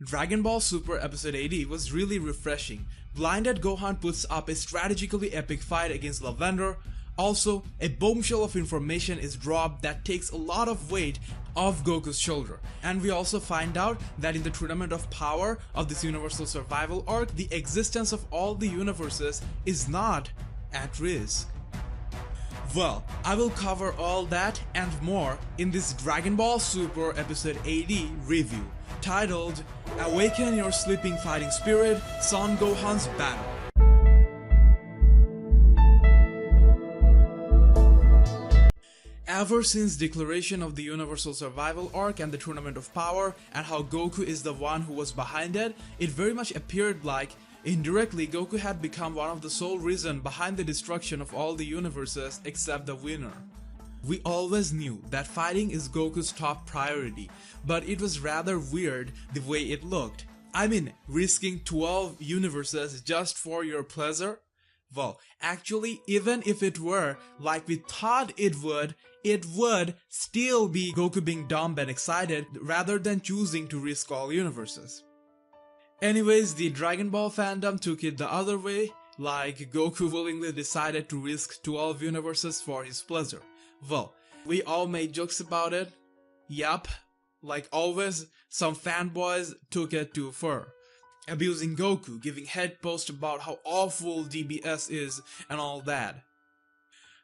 Dragon Ball Super Episode 80 was really refreshing. Blinded Gohan puts up a strategically epic fight against Lavender. Also, a bombshell of information is dropped that takes a lot of weight off Goku's shoulder. And we also find out that in the Tournament of Power of this Universal Survival arc, the existence of all the universes is not at risk. Well, I will cover all that and more in this Dragon Ball Super Episode 80 review, titled Awaken Your Sleeping Fighting Spirit, Son Gohan's Battle. Ever since declaration of the Universal Survival arc and the Tournament of Power and how Goku is the one who was behind it, it very much appeared like indirectly Goku had become one of the sole reason behind the destruction of all the universes except the winner. We always knew that fighting is Goku's top priority, but it was rather weird the way it looked. I mean, risking 12 universes just for your pleasure? Well, actually, even if it were like we thought it would still be Goku being dumb and excited rather than choosing to risk all universes. Anyways, the Dragon Ball fandom took it the other way, like Goku willingly decided to risk 12 universes for his pleasure. Well, we all made jokes about it. Yup, like always, some fanboys took it too far, abusing Goku, giving head posts about how awful DBS is and all that.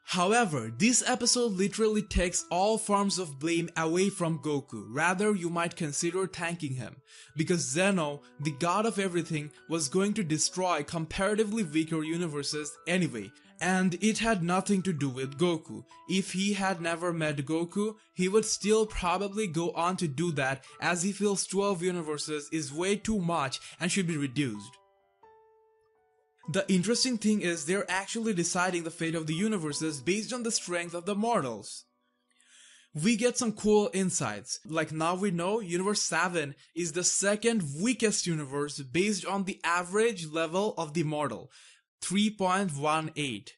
However, this episode literally takes all forms of blame away from Goku. Rather, you might consider thanking him, because Zeno, the god of everything, was going to destroy comparatively weaker universes anyway, and it had nothing to do with Goku. If he had never met Goku, he would still probably go on to do that, as he feels 12 universes is way too much and should be reduced. The interesting thing is they're actually deciding the fate of the universes based on the strength of the mortals. We get some cool insights, like now we know Universe 7 is the second weakest universe based on the average level of the mortal, 3.18,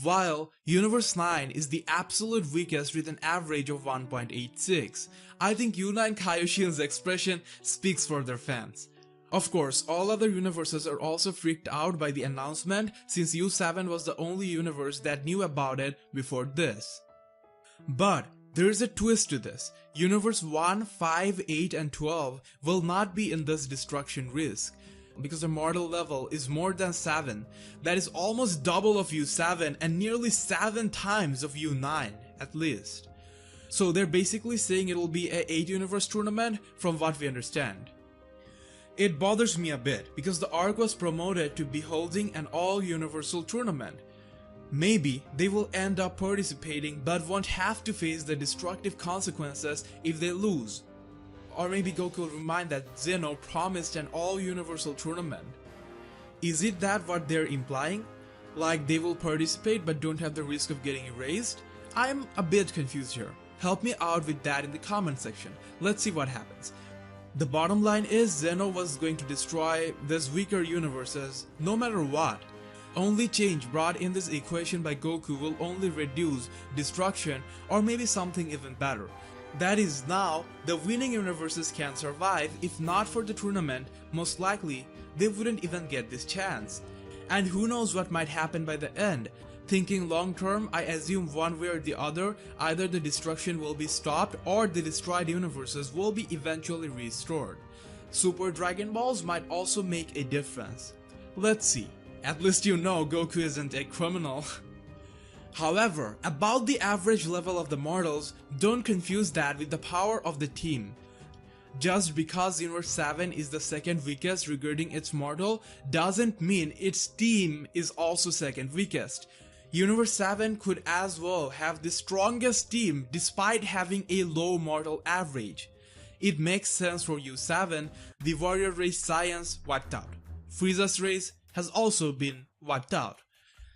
while Universe 9 is the absolute weakest with an average of 1.86. I think Yuna and Kaioshin's expression speaks for their fans. Of course, all other universes are also freaked out by the announcement since U7 was the only universe that knew about it before this. But there is a twist to this. Universe 1, 5, 8 and 12 will not be in this destruction risk, because the mortal level is more than 7. That is almost double of U7 and nearly 7 times of U9 at least. So they're basically saying it will be a 8 universe tournament from what we understand. It bothers me a bit because the arc was promoted to be holding an all-universal tournament. Maybe they will end up participating but won't have to face the destructive consequences if they lose. Or maybe Goku will remind that Zeno promised an all-universal tournament. Is it that what they're implying? Like they will participate but don't have the risk of getting erased? I'm a bit confused here. Help me out with that in the comment section. Let's see what happens. The bottom line is Zeno was going to destroy these weaker universes no matter what. Only change brought in this equation by Goku will only reduce destruction or maybe something even better. That is, now the winning universes can survive. If not for the tournament, most likely they wouldn't even get this chance. And who knows what might happen by the end. Thinking long term, I assume one way or the other, either the destruction will be stopped or the destroyed universes will be eventually restored. Super Dragon Balls might also make a difference. Let's see. At least you know Goku isn't a criminal. However, about the average level of the mortals, don't confuse that with the power of the team. Just because Universe 7 is the second weakest regarding its mortal doesn't mean its team is also second weakest. Universe 7 could as well have the strongest team despite having a low mortal average. It makes sense for U7, the warrior race science wiped out. Frieza's race has also been wiped out.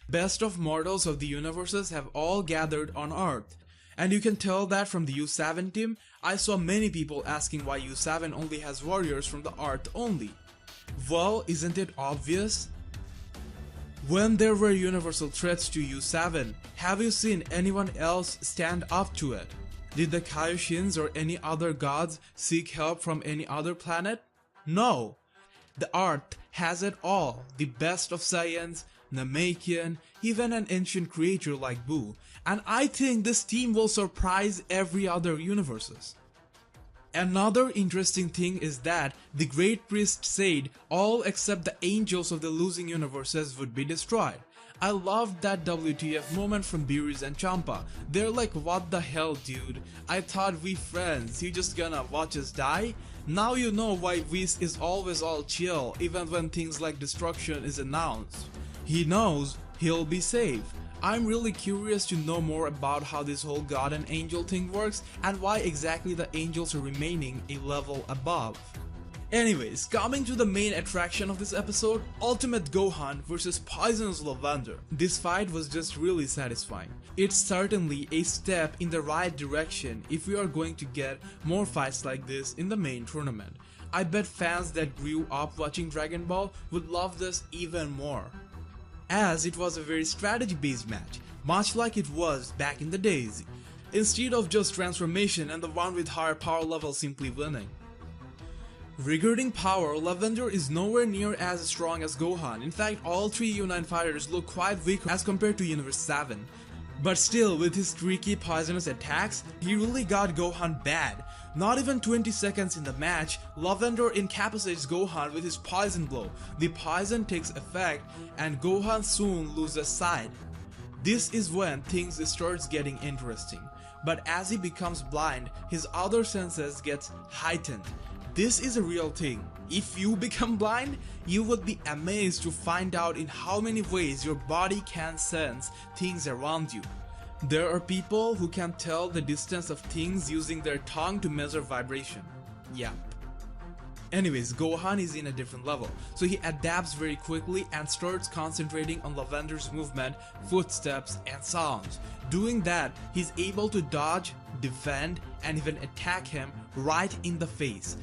Best of mortals of the universes have all gathered on Earth. And you can tell that from the U7 team. I saw many people asking why U7 only has warriors from the Earth only. Well, isn't it obvious? When there were universal threats to U7, have you seen anyone else stand up to it? Did the Kaioshins or any other gods seek help from any other planet? No, the Earth has it all, the best of science, Namekian, even an ancient creature like Buu, and I think this team will surprise every other universes. Another interesting thing is that the Great Priest said all except the angels of the losing universes would be destroyed. I loved that WTF moment from Beerus and Champa. They're like, what the hell dude, I thought we friends, you just gonna watch us die? Now you know why Whis is always all chill even when things like destruction is announced. He knows he'll be safe. I'm really curious to know more about how this whole god and angel thing works and why exactly the angels are remaining a level above. Anyways, coming to the main attraction of this episode, Ultimate Gohan versus Poisonous Lavender. This fight was just really satisfying. It's certainly a step in the right direction if we are going to get more fights like this in the main tournament. I bet fans that grew up watching Dragon Ball would love this even more, as it was a very strategy based match, much like it was back in the days, instead of just transformation and the one with higher power level simply winning. Regarding power, Lavender is nowhere near as strong as Gohan. In fact, all three U9 fighters look quite weak as compared to Universe 7. But still, with his tricky poisonous attacks, he really got Gohan bad. Not even 20 seconds in the match, Lavender incapacitates Gohan with his poison blow. The poison takes effect and Gohan soon loses sight. This is when things starts getting interesting. But as he becomes blind, his other senses gets heightened. This is a real thing. If you become blind, you would be amazed to find out in how many ways your body can sense things around you. There are people who can tell the distance of things using their tongue to measure vibration. Yep. Anyways, Gohan is in a different level, so he adapts very quickly and starts concentrating on Lavender's movement, footsteps, and sounds. Doing that, he's able to dodge, defend, and even attack him right in the face.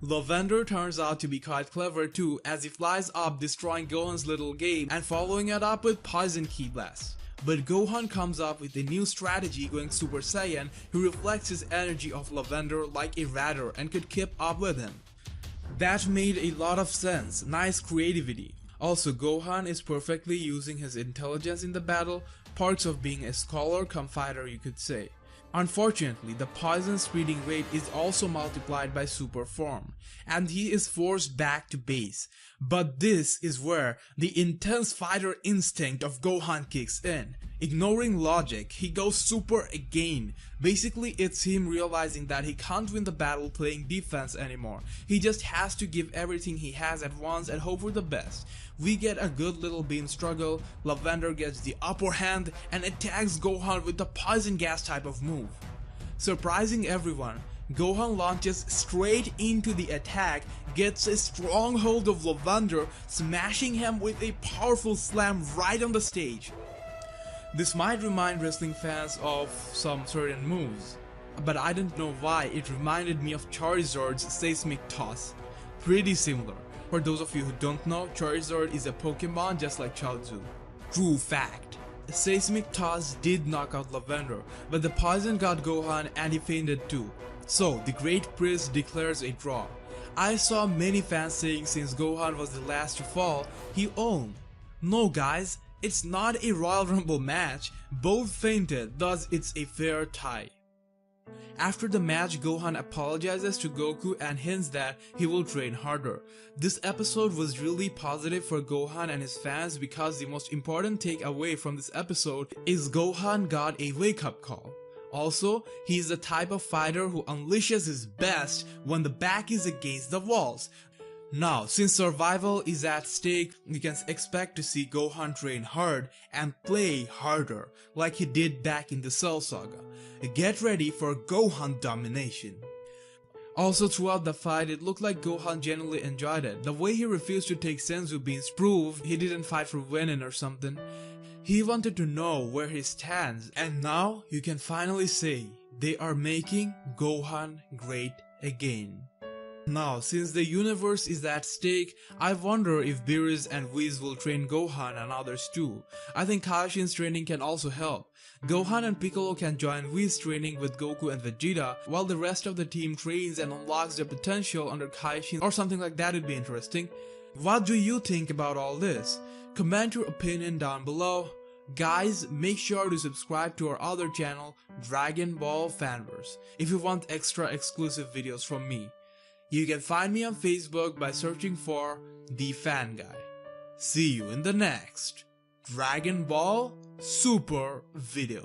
Lavender turns out to be quite clever too, as he flies up destroying Gohan's little game and following it up with Poison Ki Blast. But Gohan comes up with a new strategy going Super Saiyan, who reflects his energy off Lavender like a radar and could keep up with him. That made a lot of sense, nice creativity. Also, Gohan is perfectly using his intelligence in the battle, parts of being a scholar come fighter you could say. Unfortunately, the poison spreading rate is also multiplied by super form, and he is forced back to base. But this is where the intense fighter instinct of Gohan kicks in. Ignoring logic, he goes super again. Basically, it's him realizing that he can't win the battle playing defense anymore. He just has to give everything he has at once and hope for the best. We get a good little beam struggle, Lavender gets the upper hand and attacks Gohan with the poison gas type of move. Surprising everyone, Gohan launches straight into the attack, gets a strong hold of Lavender, smashing him with a powerful slam right on the stage. This might remind wrestling fans of some certain moves, but I don't know why it reminded me of Charizard's Seismic Toss. Pretty similar. For those of you who don't know, Charizard is a Pokemon just like Chaozu. True fact. Seismic Toss did knock out Lavender, but the poison got Gohan and he fainted too. So the Great Priest declares a draw. I saw many fans saying since Gohan was the last to fall, he owned. No guys, it's not a Royal Rumble match, both fainted, thus it's a fair tie. After the match, Gohan apologizes to Goku and hints that he will train harder. This episode was really positive for Gohan and his fans because the most important takeaway from this episode is Gohan got a wake-up call. Also, he is the type of fighter who unleashes his best when the back is against the walls. Now, since survival is at stake, you can expect to see Gohan train hard and play harder, like he did back in the Cell Saga. Get ready for Gohan domination. Also, throughout the fight, it looked like Gohan genuinely enjoyed it. The way he refused to take Senzu beans proved he didn't fight for winning or something. He wanted to know where he stands, and now you can finally say they are making Gohan great again. Now, since the universe is at stake, I wonder if Beerus and Whis will train Gohan and others too. I think Kaioshin's training can also help. Gohan and Piccolo can join Whis training with Goku and Vegeta, while the rest of the team trains and unlocks their potential under Kaioshin, or something like that would be interesting. What do you think about all this? Comment your opinion down below. Guys, make sure to subscribe to our other channel, Dragon Ball Fanverse, if you want extra exclusive videos from me. You can find me on Facebook by searching for The Fan Guy. See you in the next Dragon Ball Super video.